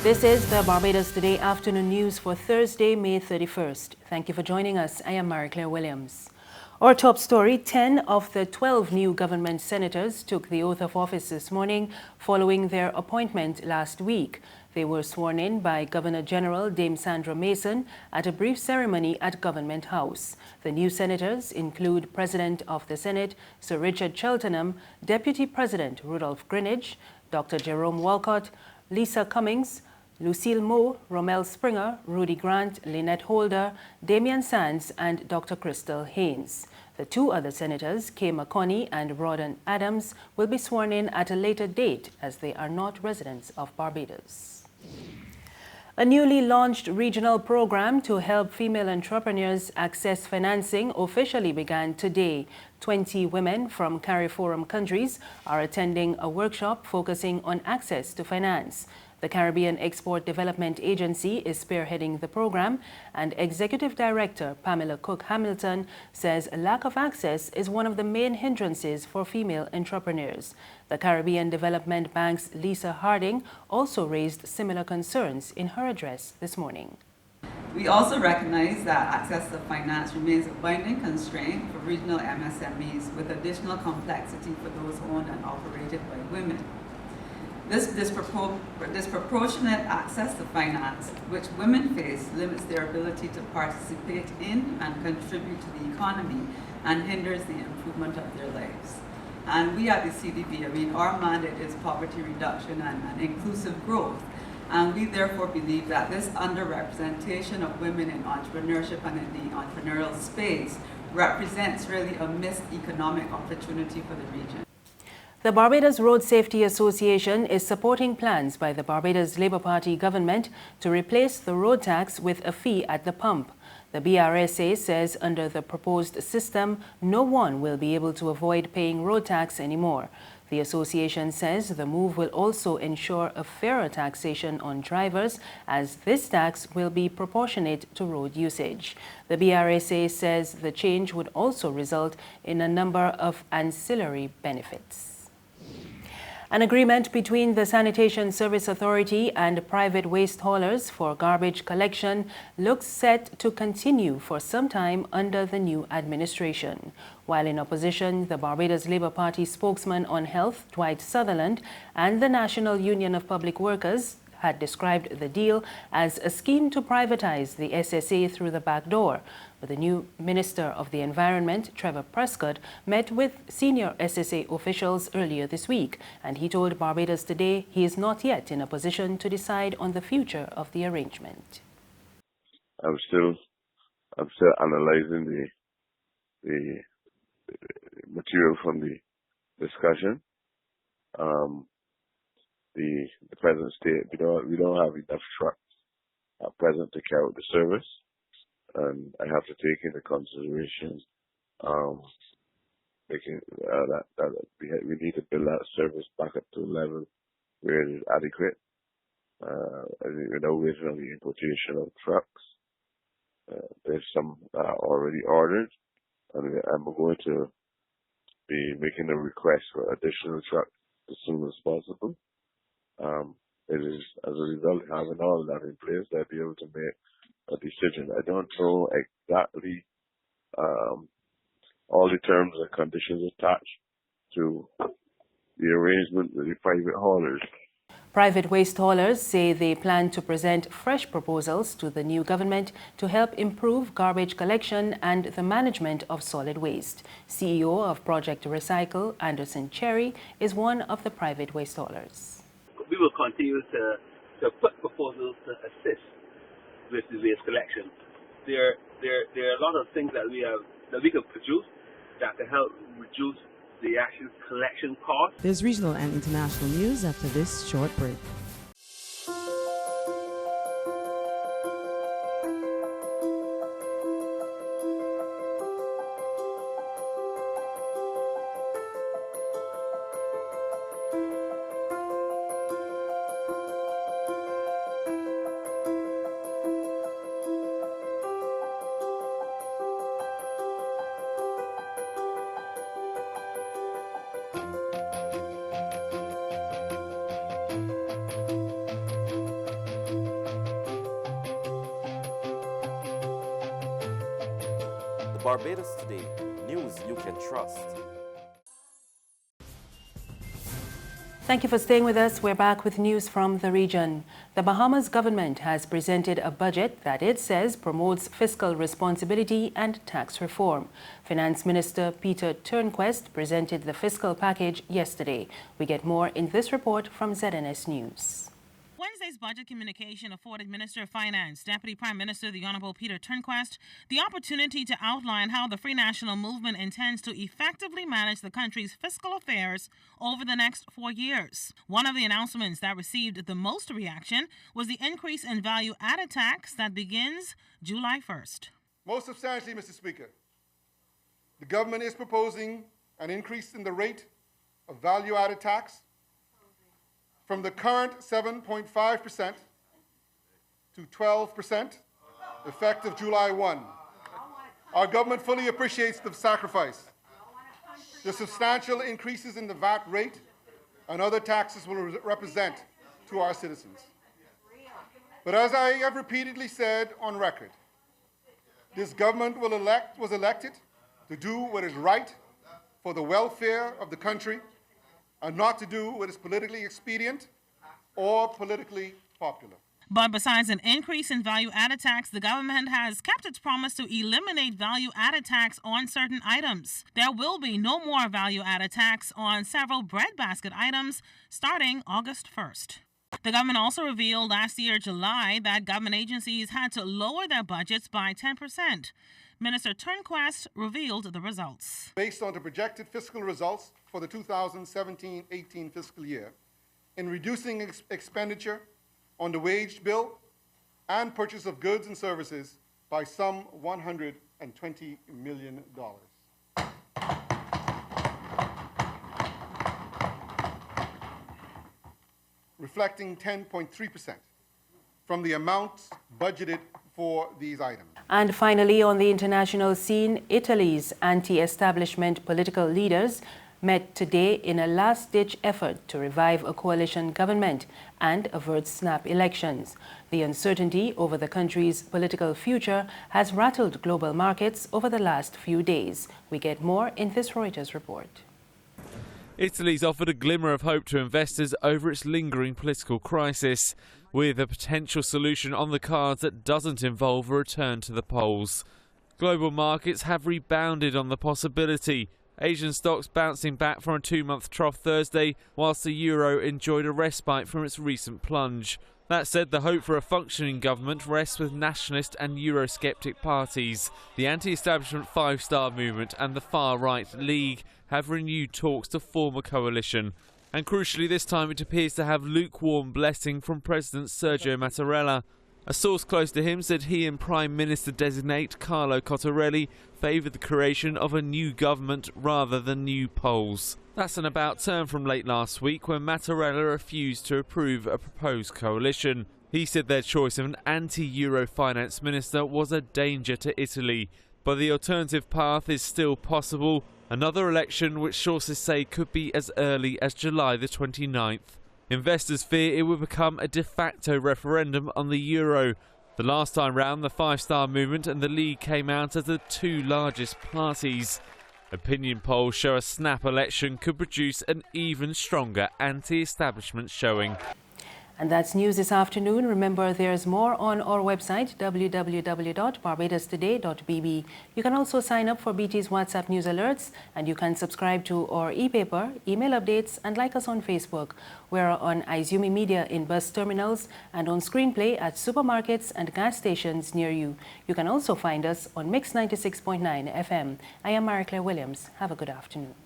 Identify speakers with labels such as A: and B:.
A: This is the Barbados Today afternoon news for Thursday, May 31st. Thank you for joining us. I am Marie-Claire Williams. Our top story, 10 of the 12 new government senators took the oath of office this morning following their appointment last week. They were sworn in by Governor-General Dame Sandra Mason at a brief ceremony at Government House. The new senators include President of the Senate, Sir Richard Cheltenham, Deputy President Rudolph Greenidge, Dr. Jerome Walcott, Lisa Cummings, Lucille Moe, Romel Springer, Rudy Grant, Lynette Holder, Damian Sands, and Dr. Crystal Haynes. The two other senators, Kay McConney and Rawdon Adams, will be sworn in at a later date as they are not residents of Barbados. A newly launched regional program to help female entrepreneurs access financing officially began today. 20 women from CARIFORUM countries are attending a workshop focusing on access to finance. The Caribbean Export Development Agency is spearheading the program, and Executive Director Pamela Cook Hamilton says lack of access is one of the main hindrances for female entrepreneurs. The Caribbean Development Bank's Lisa Harding also raised similar concerns in her address this morning.
B: We also recognize that access to finance remains a binding constraint for regional MSMEs, with additional complexity for those owned and operated by women. This disproportionate access to finance, which women face, limits their ability to participate in and contribute to the economy and hinders the improvement of their lives. And we at the CDB, our mandate is poverty reduction and inclusive growth. And we therefore believe that this underrepresentation of women in entrepreneurship and in the entrepreneurial space represents really a missed economic opportunity for the region.
A: The Barbados Road Safety Association is supporting plans by the Barbados Labour Party government to replace the road tax with a fee at the pump. The BRSA says under the proposed system, no one will be able to avoid paying road tax anymore. The association says the move will also ensure a fairer taxation on drivers, as this tax will be proportionate to road usage. The BRSA says the change would also result in a number of ancillary benefits. An agreement between the Sanitation Service Authority and private waste haulers for garbage collection looks set to continue for some time under the new administration. While in opposition, the Barbados Labour Party spokesman on health, Dwight Sutherland, and the National Union of Public Workers had described the deal as a scheme to privatize the SSA through the back door. But the new Minister of the Environment, Trevor Prescott, met with senior SSA officials earlier this week, and he told Barbados Today he is not yet in a position to decide on the future of the arrangement.
C: I'm still analyzing the material from the discussion. The present state, we don't have enough trucks at present to carry out the service, and I have to take into consideration that we need to build that service back up to a level where it is adequate. Without waiting on the importation of trucks, there's some already ordered, and I'm going to be making a request for additional trucks as soon as possible. It is as a result of having all that in place that I'll be able to make a decision. I don't know exactly all the terms and conditions attached to the arrangement with the private haulers.
A: Private waste haulers say they plan to present fresh proposals to the new government to help improve garbage collection and the management of solid waste. CEO of Project Recycle, Anderson Cherry, is one of the private waste haulers.
D: We will continue to put proposals to assist with the waste collection. There are a lot of things that we could produce that can help reduce the actual collection cost.
E: There's regional and international news after this short break.
F: Barbados Today, news you can trust.
A: Thank you for staying with us. We're back with news from the region. The Bahamas government has presented a budget that it says promotes fiscal responsibility and tax reform. Finance Minister Peter Turnquest presented the fiscal package yesterday. We get more in this report from ZNS News.
G: Wednesday's budget communication afforded Minister of Finance, Deputy Prime Minister the Honourable Peter Turnquest, the opportunity to outline how the Free National Movement intends to effectively manage the country's fiscal affairs over the next 4 years. One of the announcements that received the most reaction was the increase in value-added tax that begins July 1st.
H: Most substantially, Mr. Speaker, the government is proposing an increase in the rate of value-added tax from the current 7.5% to 12%, effective July 1. Our government fully appreciates the sacrifice. The substantial increases in the VAT rate and other taxes will represent to our citizens. But as I have repeatedly said on record, this government was elected to do what is right for the welfare of the country and not to do what is politically expedient or politically popular.
G: But besides an increase in value-added tax, the government has kept its promise to eliminate value-added tax on certain items. There will be no more value-added tax on several breadbasket items starting August 1st. The government also revealed last year, July, that government agencies had to lower their budgets by 10%. Minister Turnquest revealed the results.
H: Based on the projected fiscal results for the 2017-18 fiscal year, in reducing expenditure on the wage bill and purchase of goods and services by some $120 million. Reflecting 10.3% from the amounts budgeted for these items.
A: And finally, on the international scene, Italy's anti-establishment political leaders met today in a last-ditch effort to revive a coalition government and avert snap elections. The uncertainty over the country's political future has rattled global markets over the last few days. We get more in this Reuters report.
I: Italy's offered a glimmer of hope to investors over its lingering political crisis, with a potential solution on the cards that doesn't involve a return to the polls. Global markets have rebounded on the possibility. Asian stocks bouncing back from a 2-month trough Thursday, whilst the euro enjoyed a respite from its recent plunge. That said, the hope for a functioning government rests with nationalist and Eurosceptic parties. The anti-establishment Five Star Movement and the far-right League have renewed talks to form a coalition. And crucially, this time it appears to have lukewarm blessing from President Sergio Mattarella. A source close to him said he and Prime Minister-designate Carlo Cottarelli favoured the creation of a new government rather than new polls. That's an about turn from late last week when Mattarella refused to approve a proposed coalition. He said their choice of an anti-Euro finance minister was a danger to Italy. But the alternative path is still possible. Another election which sources say could be as early as July the 29th. Investors fear it will become a de facto referendum on the euro. The last time round, the Five Star Movement and the League came out as the two largest parties. Opinion polls show a snap election could produce an even stronger anti-establishment showing.
A: And that's news this afternoon. Remember, there's more on our website, www.barbadostoday.bb. You can also sign up for BT's WhatsApp news alerts, and you can subscribe to our e-paper, email updates, and like us on Facebook. We're on Izumi Media in bus terminals and on Screenplay at supermarkets and gas stations near you. You can also find us on Mix 96.9 FM. I am Marie Claire Williams. Have a good afternoon.